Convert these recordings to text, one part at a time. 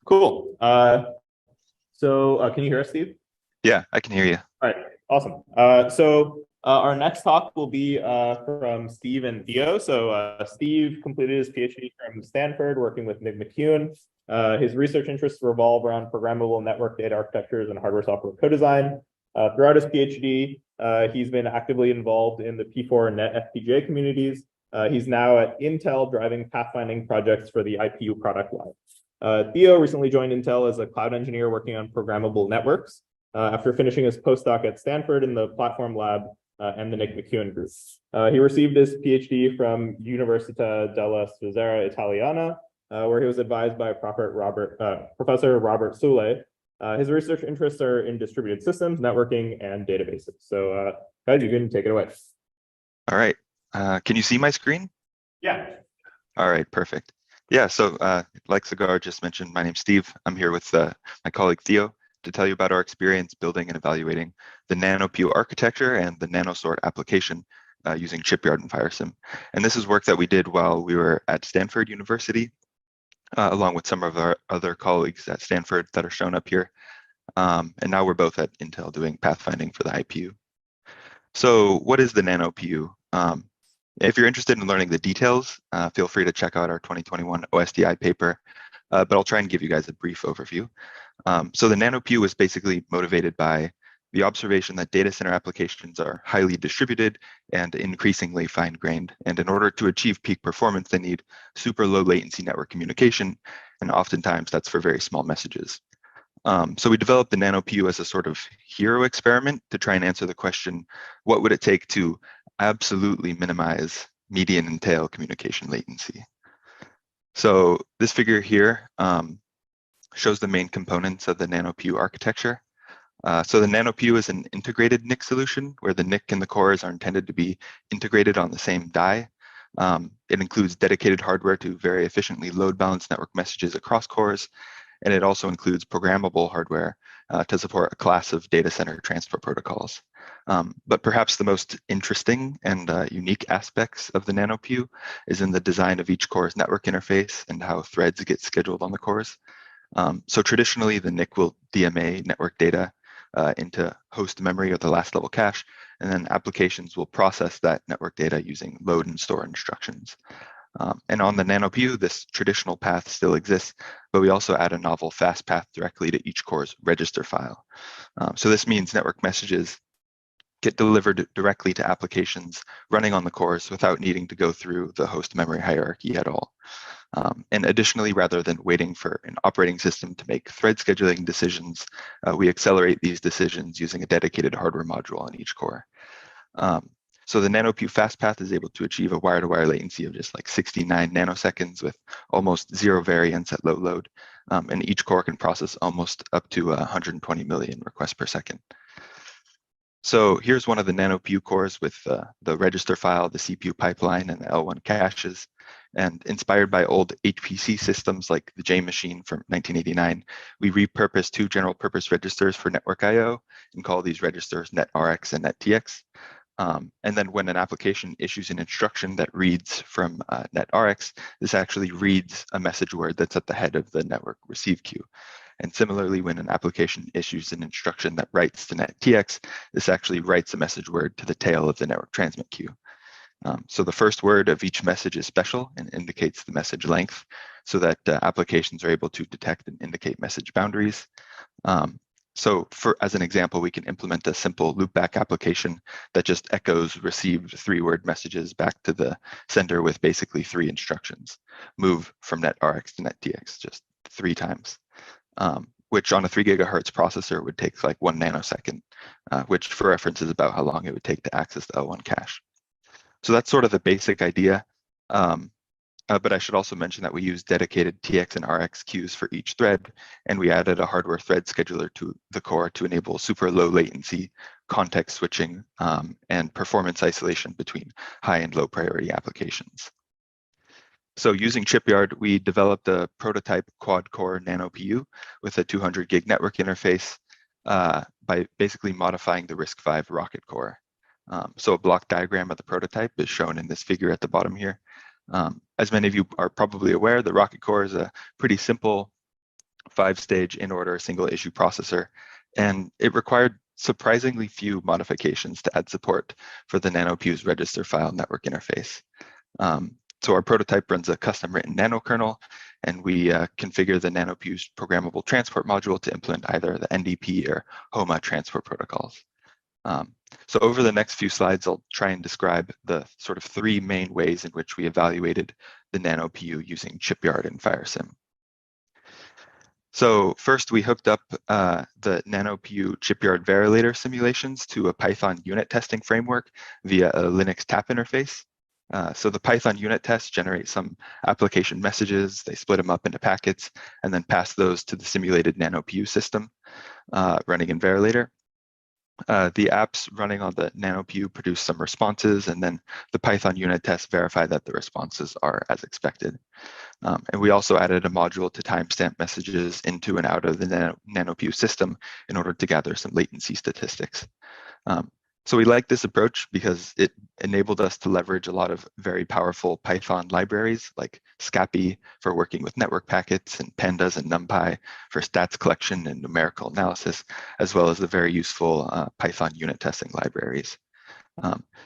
Cool. Can you hear us, Steve? Yeah, I can hear you. All right, awesome. Our next talk will be from Steve and Theo. Steve completed his PhD from Stanford, working with McKeown. His research interests revolve around programmable network data architectures and hardware-software co-design. Throughout his PhD, he's been actively involved in the P4 and net FPGA communities. He's now at Intel driving pathfinding projects for the IPU product line. Theo recently joined Intel as a cloud engineer working on programmable networks after finishing his postdoc at Stanford in the platform lab and the McKeown group. He received his PhD from Università della Svizzera Italiana, where he was advised by Professor Robert Soule. His research interests are in distributed systems, networking, and databases. So guys, you can take it away. All right. Can you see my screen? Yeah. All right, perfect. Yeah, so like Sagar just mentioned, my name's Steve. I'm here with my colleague Theo to tell you about our experience building and evaluating the nanoPU architecture and the nanoSort application using Chipyard and FireSim. And this is work that we did while we were at Stanford University, along with some of our other colleagues at Stanford that are shown up here. And now we're both at Intel doing pathfinding for the IPU. So what is the nanoPU? If you're interested in learning the details, feel free to check out our 2021 OSDI paper, but I'll try and give you guys a brief overview. So the nanoPU is basically motivated by the observation that data center applications are highly distributed and increasingly fine-grained. And in order to achieve peak performance, they need super low latency network communication, and oftentimes that's for very small messages. So we developed the nanoPU as a sort of hero experiment to try and answer the question, what would it take to absolutely minimize median and tail communication latency? So this figure here shows the main components of the nanoPU architecture. So the nanoPU is an integrated NIC solution where the NIC and the cores are intended to be integrated on the same die. It includes dedicated hardware to very efficiently load balance network messages across cores. And it also includes programmable hardware to support a class of data center transfer protocols. But perhaps the most interesting and unique aspects of the nanoPU is in the design of each core's network interface and how threads get scheduled on the cores. So traditionally, the NIC will DMA network data into host memory or the last level cache, and then applications will process that network data using load and store instructions. And on the nanoPU, this traditional path still exists, but we also add a novel fast path directly to each core's register file. So this means network messages get delivered directly to applications running on the cores without needing to go through the host memory hierarchy at all. And additionally, rather than waiting for an operating system to make thread scheduling decisions, we accelerate these decisions using a dedicated hardware module on each core. So the nanoPU fastpath is able to achieve a wire-to-wire latency of just like 69 nanoseconds with almost zero variance at low load. And each core can process almost up to 120 million requests per second. So here's one of the nanoPU cores with the register file, the CPU pipeline, and the L1 caches. And inspired by old HPC systems like the J machine from 1989, we repurposed two general purpose registers for network I/O and call these registers NetRx and NetTX. And then when an application issues an instruction that reads from NetRx, this actually reads a message word that's at the head of the network receive queue. And similarly, when an application issues an instruction that writes to NetTX, this actually writes a message word to the tail of the network transmit queue. So the first word of each message is special and indicates the message length so that applications are able to detect and indicate message boundaries. So as an example, we can implement a simple loopback application that just echoes received 3-word messages back to the sender with basically 3 instructions. Move from NetRx to NetTX just 3 times, which on a 3 gigahertz processor would take like 1 nanosecond, which for reference is about how long it would take to access the L1 cache. So that's sort of the basic idea. But I should also mention that we use dedicated TX and RX queues for each thread, and we added a hardware thread scheduler to the core to enable super low latency, context switching, and performance isolation between high and low priority applications. So using Chipyard, we developed a prototype quad-core nanoPU with a 200 gig network interface by basically modifying the RISC-V Rocket Core. So a block diagram of the prototype is shown in this figure at the bottom here. As many of you are probably aware, the Rocket Core is a pretty simple 5-stage in-order single issue processor, and it required surprisingly few modifications to add support for the nanoPU's register file network interface. So our prototype runs a custom written nanokernel, and we configure the nanoPU's programmable transport module to implement either the NDP or HOMA transport protocols. So over the next few slides, I'll try and describe the sort of 3 main ways in which we evaluated the nanoPU using Chipyard and FireSim. So first, we hooked up the nanoPU Chipyard Verilator simulations to a Python unit testing framework via a Linux tap interface. So the Python unit tests generate some application messages, they split them up into packets, and then pass those to the simulated nanoPU system running in Verilator. The apps running on the nanoPU produce some responses, and then the Python unit tests verify that the responses are as expected. And we also added a module to timestamp messages into and out of the nanoPU system in order to gather some latency statistics. So we like this approach because it enabled us to leverage a lot of very powerful Python libraries like SCAPI for working with network packets, and pandas and NumPy for stats collection and numerical analysis, as well as the very useful Python unit testing libraries.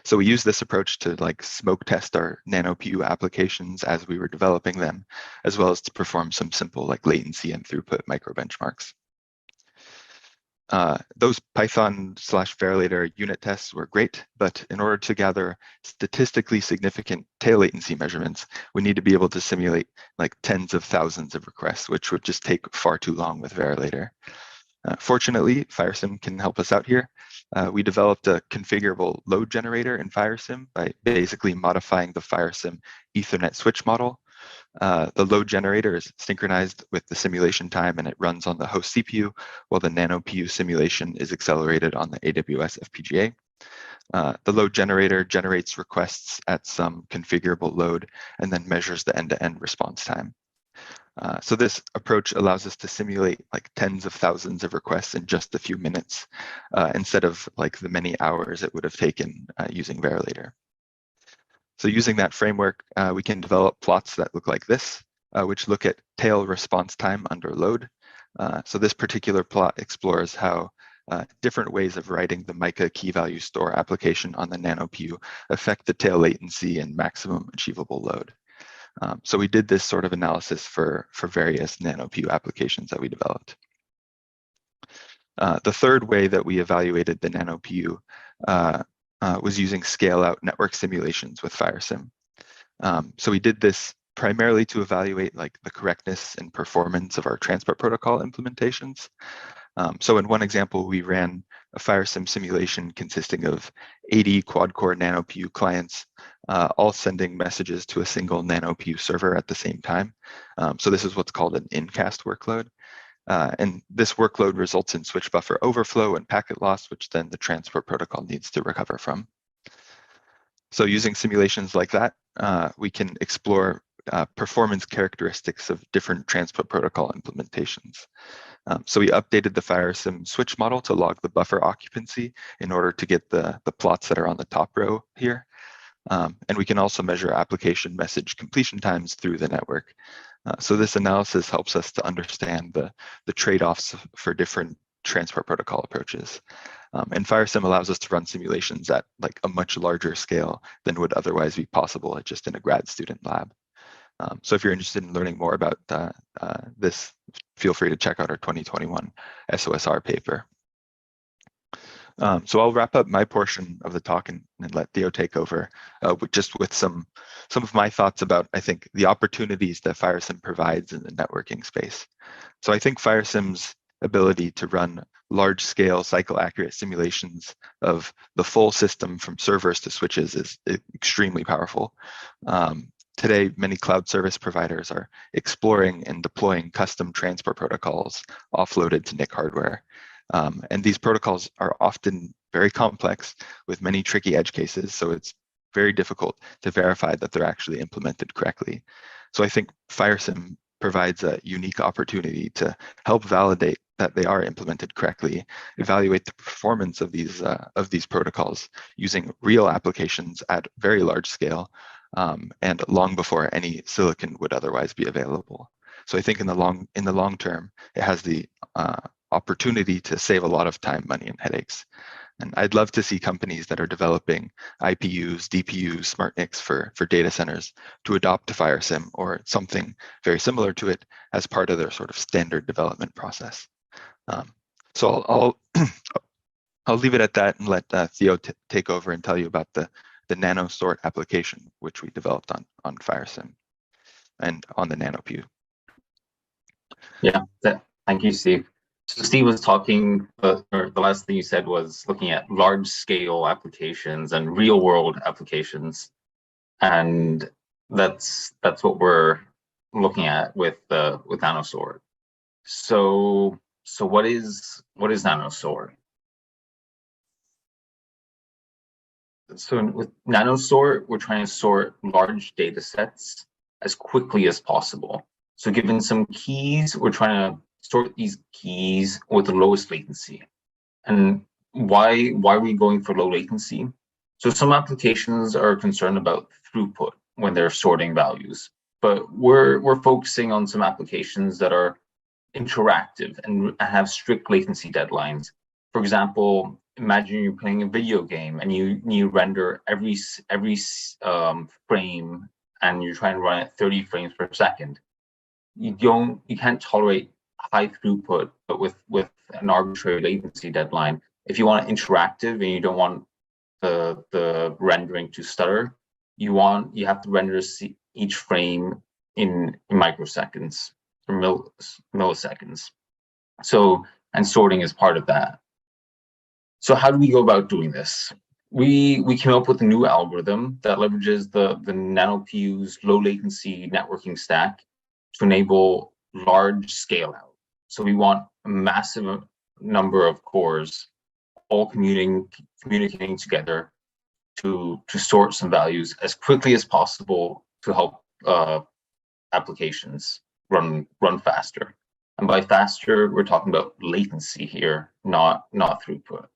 So we use this approach to like smoke test our nanoPU applications as we were developing them, as well as to perform some simple like latency and throughput micro benchmarks. Those Python/Verilator unit tests were great, but in order to gather statistically significant tail latency measurements, we need to be able to simulate like tens of thousands of requests, which would just take far too long with Verilator. Fortunately, FireSim can help us out here. We developed a configurable load generator in FireSim by basically modifying the FireSim Ethernet switch model. The load generator is synchronized with the simulation time, and it runs on the host CPU, while the nanoPU simulation is accelerated on the AWS FPGA. The load generator generates requests at some configurable load and then measures the end-to-end response time. So this approach allows us to simulate like tens of thousands of requests in just a few minutes, instead of like the many hours it would have taken using Verilator. So using that framework, we can develop plots that look like this, which look at tail response time under load. So this particular plot explores how different ways of writing the Mica key value store application on the nanoPU affect the tail latency and maximum achievable load. So we did this sort of analysis for various nanoPU applications that we developed. The third way that we evaluated the nanoPU was using scale-out network simulations with FireSim. So we did this primarily to evaluate like the correctness and performance of our transport protocol implementations. So in one example, we ran a FireSim simulation consisting of 80 quad-core nanoPU clients, all sending messages to a single nanoPU server at the same time. So this is what's called an incast workload. And this workload results in switch buffer overflow and packet loss, which then the transport protocol needs to recover from. So using simulations like that, we can explore performance characteristics of different transport protocol implementations. So we updated the FireSim switch model to log the buffer occupancy in order to get the plots that are on the top row here. And we can also measure application message completion times through the network. So this analysis helps us to understand the trade-offs for different transport protocol approaches. And FireSim allows us to run simulations at like a much larger scale than would otherwise be possible just in a grad student lab. So if you're interested in learning more about this, feel free to check out our 2021 SOSR paper. So I'll wrap up my portion of the talk and let Theo take over with some of my thoughts about, I think, the opportunities that FireSim provides in the networking space. So I think FireSim's ability to run large-scale cycle-accurate simulations of the full system from servers to switches is extremely powerful. Today, many cloud service providers are exploring and deploying custom transport protocols offloaded to NIC hardware. And these protocols are often very complex with many tricky edge cases, so it's very difficult to verify that they're actually implemented correctly. So I think FireSim provides a unique opportunity to help validate that they are implemented correctly, evaluate the performance of these protocols using real applications at very large scale, and long before any silicon would otherwise be available. So I think in the long term, it has the opportunity to save a lot of time, money, and headaches. And I'd love to see companies that are developing IPUs, DPUs, smart NICs for data centers to adopt to FireSim or something very similar to it as part of their sort of standard development process. So I'll leave it at that and let Theo take over and tell you about the nanoSort application, which we developed on FireSim and on the nanoPU. Yeah, thank you, Steve. So Steve was talking, or the last thing you said was looking at large scale applications and real world applications. And that's what we're looking at with nanoSort. So what is nanoSort? So with nanoSort, we're trying to sort large data sets as quickly as possible. So given some keys, we're trying to sort these keys with the lowest latency. And why are we going for low latency? So some applications are concerned about throughput when they're sorting values, but we're focusing on some applications that are interactive and have strict latency deadlines. For example, imagine you're playing a video game and you render every frame and you're trying to run at 30 frames per second. You can't tolerate high throughput, but with an arbitrary latency deadline. If you want it interactive and you don't want the rendering to stutter, you have to render each frame in microseconds or milliseconds. So, and sorting is part of that. So how do we go about doing this? We came up with a new algorithm that leverages the nanoPU's low latency networking stack to enable large scale out. So we want a massive number of cores all communicating together to sort some values as quickly as possible to help applications run faster. And by faster, we're talking about latency here, not throughput.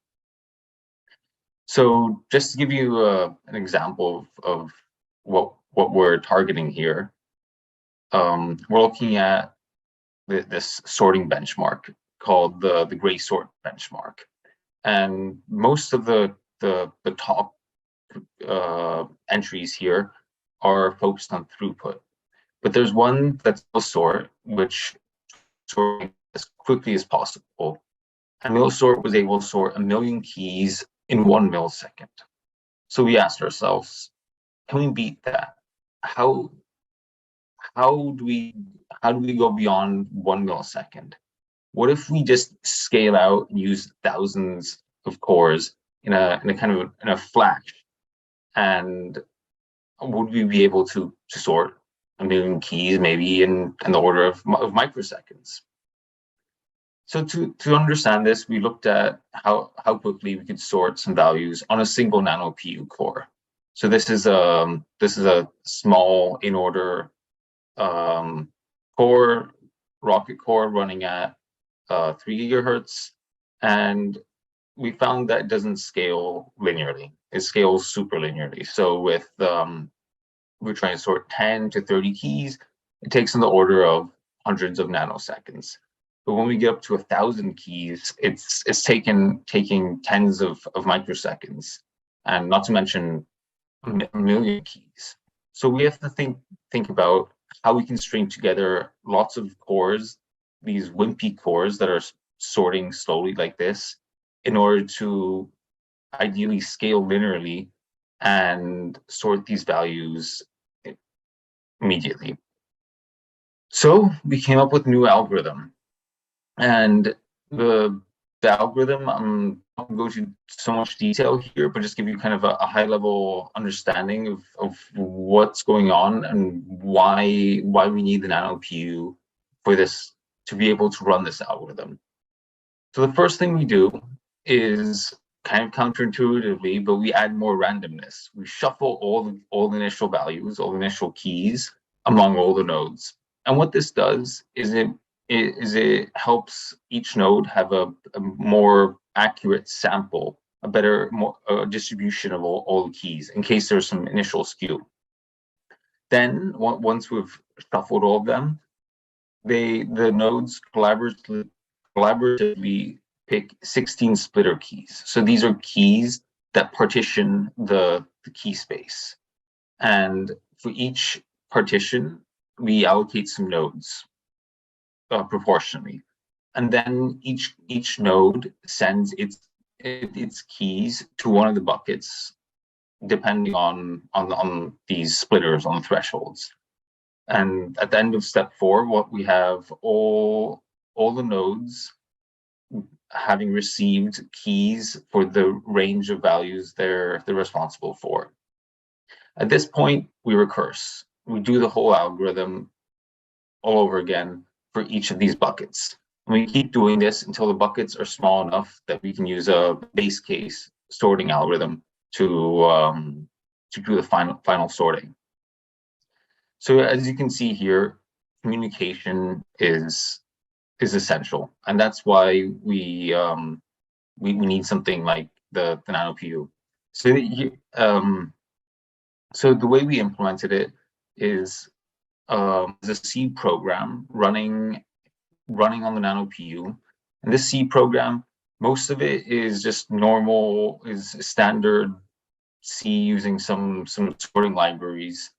So just to give you an example of what we're targeting here, we're looking at this sorting benchmark called the gray sort benchmark. And most of the top entries here are focused on throughput. But there's one that's nanoSort, which sorting as quickly as possible. And nanoSort was able to sort 1 million keys in 1 millisecond. So we asked ourselves, can we beat that? How do we go beyond 1 millisecond? What if we just scale out and use thousands of cores in a flash? And would we be able to sort 1 million keys maybe in the order of microseconds? So to understand this, we looked at how quickly we could sort some values on a single nanoPU core. So this is a small in order core, Rocket Core running at 3 gigahertz, and we found that it doesn't scale linearly. It scales super linearly. So with we're trying to sort 10 to 30 keys, it takes in the order of hundreds of nanoseconds. But when we get up to 1,000 keys, it's taking tens of microseconds, and not to mention 1 million keys. So we have to think about how we can string together lots of cores, these wimpy cores that are sorting slowly like this, in order to ideally scale linearly and sort these values immediately. So we came up with a new algorithm. And the algorithm, I'm not going to go into so much detail here, but just give you kind of a high level understanding of what's going on and why we need the nanoPU for this to be able to run this algorithm. So the first thing we do is kind of counterintuitively, but we add more randomness. We shuffle all the initial values, all the initial keys among all the nodes. And what this does is it helps each node have a more accurate sample, a better distribution of all the keys in case there's some initial skew. Then once we've shuffled all of them, the nodes collaboratively pick 16 splitter keys. So these are keys that partition the key space. And for each partition, we allocate some nodes proportionally. And then each node sends its keys to one of the buckets, depending on these splitters, on the thresholds. And at the end of step 4, what we have all the nodes having received keys for the range of values they're responsible for. At this point, we recurse. We do the whole algorithm all over again for each of these buckets. And we keep doing this until the buckets are small enough that we can use a base case sorting algorithm to do the final sorting. So as you can see here, communication is essential, and that's why we need something like the nanoPU. So the way we implemented it is the C program running on the nanoPU, and this C program, most of it is just standard C using some sorting libraries.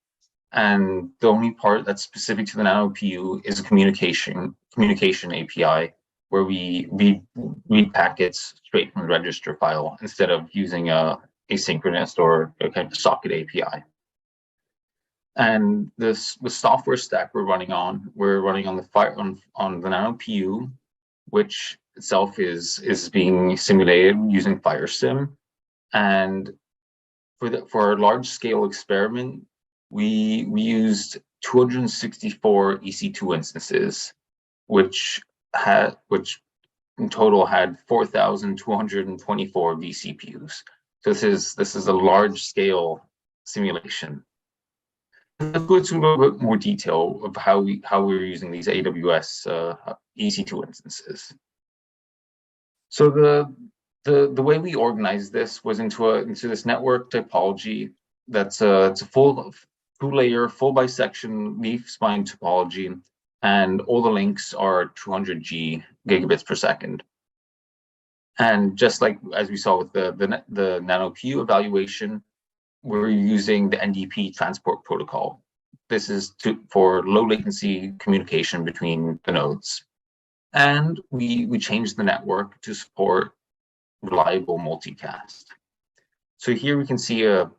And the only part that's specific to the nanoPU is a communication API, where we read packets straight from the register file instead of using a asynchronous or a kind of socket API. And the software stack we're running on the nanoPU, which itself is being simulated using FireSim. And for our large scale experiment, we used 264 EC2 instances, which in total had 4,224 vCPUs. So this is a large scale simulation. Let's go into a little bit more detail of how we're using these AWS EC2 instances. So the way we organized this was into this network topology it's a full 2-layer, full bisection leaf spine topology, and all the links are 200 gigabits per second. And just like as we saw with the nanoPU evaluation, we're using the NDP transport protocol. This is for low latency communication between the nodes. And we changed the network to support reliable multicast. So here we can see a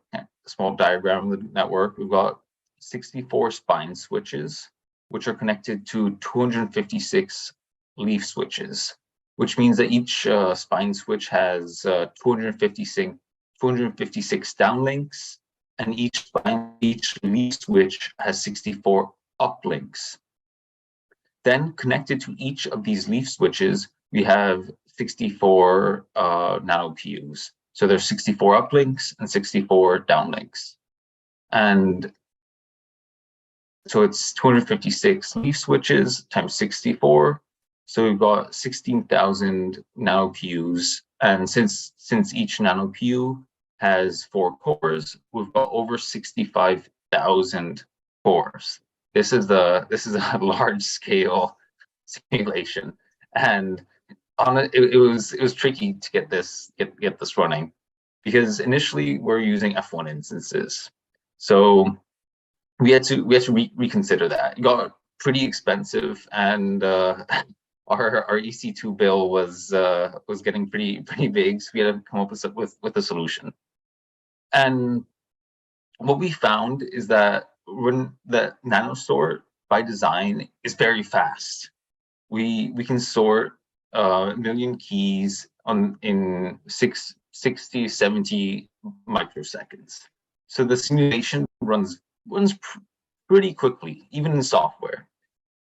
small diagram of the network. We've got 64 spine switches, which are connected to 256 leaf switches, which means that each spine switch has 256 downlinks, and each leaf switch has 64 uplinks. Then connected to each of these leaf switches, we have 64 nanoPUs. So there's 64 uplinks and 64 downlinks. And so it's 256 leaf switches times 64. So we've got 16,000 nanoPUs. And since each nanoPU has 4 cores, we've got over 65,000 cores. This is a large scale simulation, and it was tricky to get this running, because initially we're using F1 instances, so we had to reconsider that. It got pretty expensive, and our EC2 bill was getting pretty big, so we had to come up with a solution. And what we found is that when the nanoSort by design is very fast. We can sort 1 million keys in 60, 70 microseconds. So the simulation runs pretty quickly, even in software.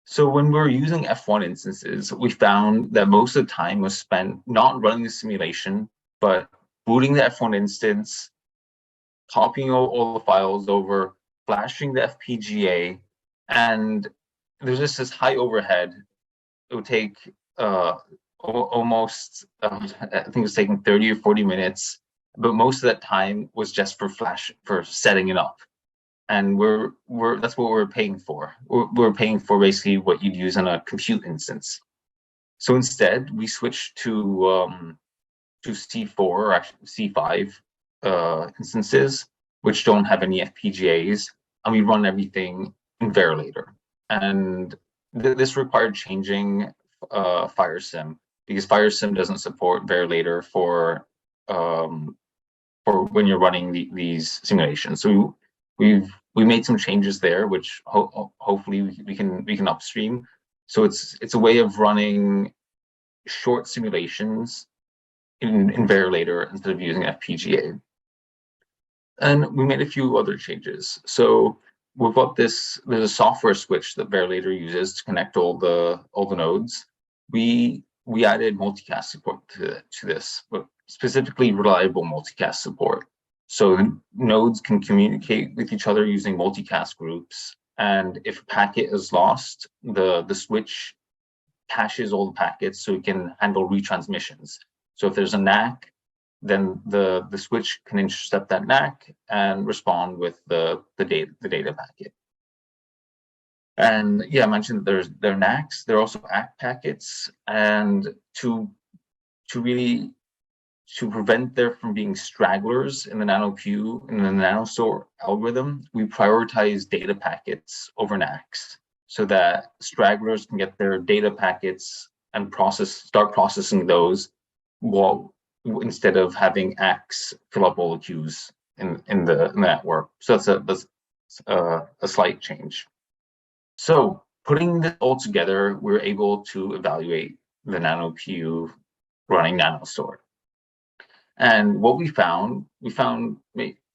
So when we're using F1 instances, we found that most of the time was spent not running the simulation, but booting the F1 instance, copying all the files over, flashing the FPGA, and there's just this high overhead. It would take almost, I think it was taking 30 or 40 minutes, but most of that time was just for setting it up. and that's what we're paying for. We're paying for basically what you'd use on a compute instance. So instead, we switched to C4 or actually C5 instances, which don't have any FPGAs, and we run everything in Verilator. And this required changing FireSim, because FireSim doesn't support Verilator for when you're running these simulations. So we made some changes there, which hopefully we can upstream. So it's a way of running short simulations in Verilator instead of using FPGA. And we made a few other changes. So we've got there's a software switch that Verilator uses to connect all the nodes. We added multicast support to this, but specifically reliable multicast support. So the nodes can communicate with each other using multicast groups. And if a packet is lost, the switch caches all the packets so it can handle retransmissions. So if there's a NAC, then the switch can intercept that NAC and respond with the data packet. And yeah, I mentioned that there are NACs. There are also ACK packets, and to prevent there from being stragglers in the nanoPU in the nanosort algorithm, we prioritize data packets over NACs so that stragglers can get their data packets and start processing those instead of having ACKs fill up all the queues in the network. So that's a slight change. So putting this all together, we're able to evaluate the nanoPU running nanosort. And what we found two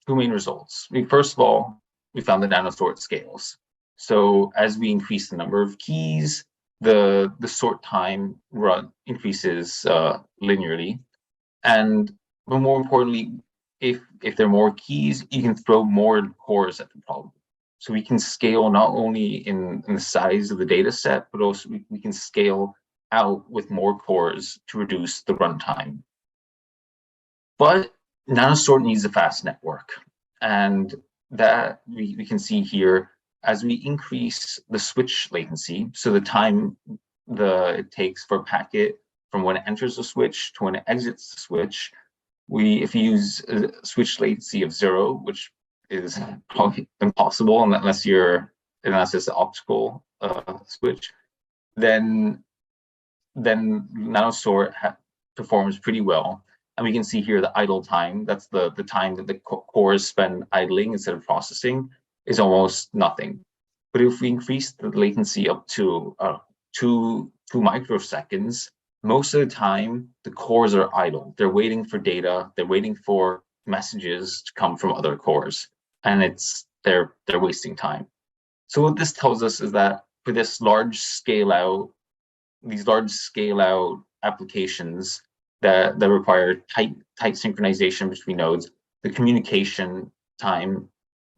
main results. First of all, we found the nanosort scales. So as we increase the number of keys, the sort time increases linearly. But more importantly, if there are more keys, you can throw more cores at the problem. So we can scale not only in the size of the data set, but also we can scale out with more cores to reduce the runtime. But nanosort needs a fast network. And that we can see here as we increase the switch latency, so the time it takes for a packet from when it enters the switch to when it exits the switch, if you use a switch latency of 0, which is probably impossible unless it's an optical switch, then nanosort performs pretty well. And we can see here the idle time, that's the time that the cores spend idling instead of processing, is almost nothing. But if we increase the latency up to 2 microseconds, most of the time the cores are idle. They're waiting for data, they're waiting for messages to come from other cores, and they're wasting time. So what this tells us is that for these large scale out applications that require tight synchronization between nodes, the communication time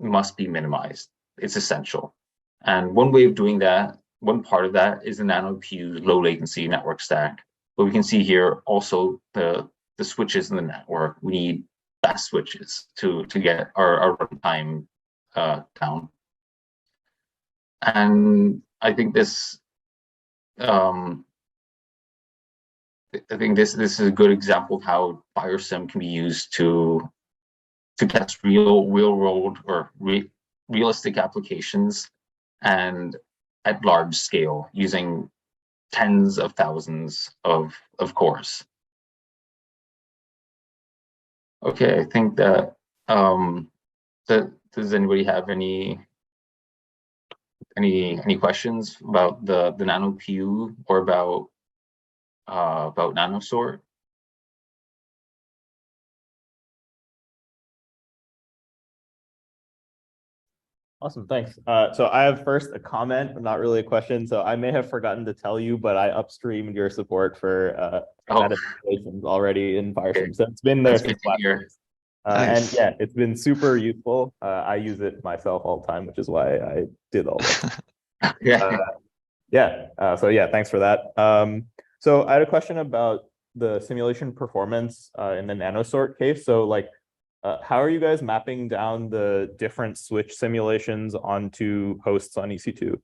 must be minimized. It's essential. And one way of doing that, one part of that, is the nanoPU's low latency network stack. But we can see here also the switches in the network. We need fast switches to get our runtime down. And I think this is a good example of how FireSim can be used to test real world or realistic applications and at large scale using tens of thousands of cores. Okay, I think that does anybody have any questions about the nanoPU or about nanosort? Awesome, thanks. So I have first a comment, but not really a question. So I may have forgotten to tell you, but I upstreamed your support for installations already in FireSim. So it's been there since last year. Nice. And yeah, it's been super useful. I use it myself all the time, which is why I did all this. So yeah, thanks for that. So I had a question about the simulation performance in the nanosort case. So like How are you guys mapping down the different switch simulations onto hosts on EC2?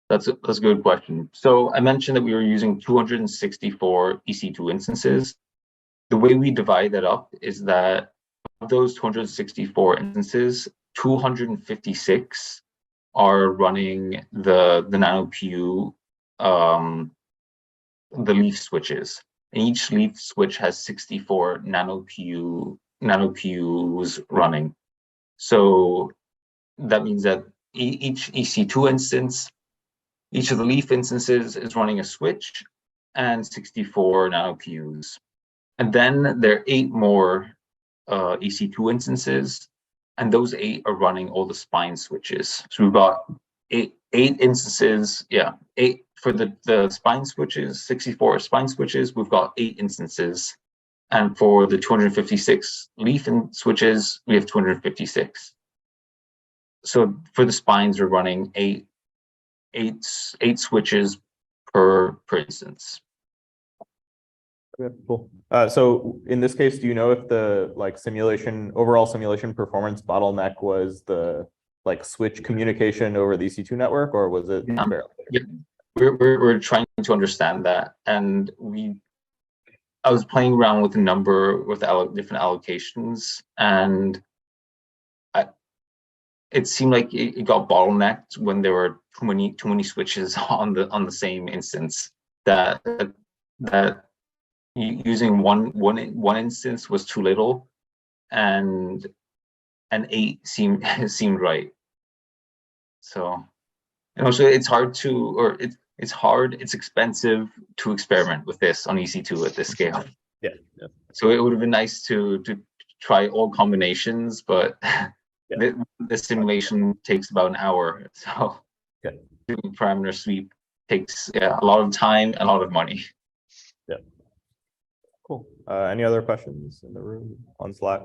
That's a good question. So I mentioned that we were using 264 EC2 instances. The way we divide that up is that of those 264 instances, 256 are running the nanoPU, the leaf switches. And each leaf switch has 64 nanoPUs running. So that means that each EC2 instance, each of the leaf instances is running a switch and 64 nanoPUs. And then there are 8 more EC2 instances, and those 8 are running all the spine switches. So we've got eight instances, 8 for the spine switches, 64 spine switches, we've got 8 instances. And for the 256 leaf switches, we have 256. So for the spines, we're running eight switches per instance. Okay, cool. So in this case, do you know if the overall simulation performance bottleneck was the switch communication over the EC2 network, or was it? Yeah. We're trying to understand that, and I was playing around with a number with different allocations, and it seemed like it got bottlenecked when there were too many switches on the same instance. That using one instance was too little, and 8 seemed right. So, so it's hard it's expensive to experiment with this on EC2 at this scale. Yeah. So it would have been nice to try all combinations, but the simulation takes about an hour. So doing parameter sweep takes a lot of time, a lot of money. Yeah. Cool. Any other questions in the room on Slack?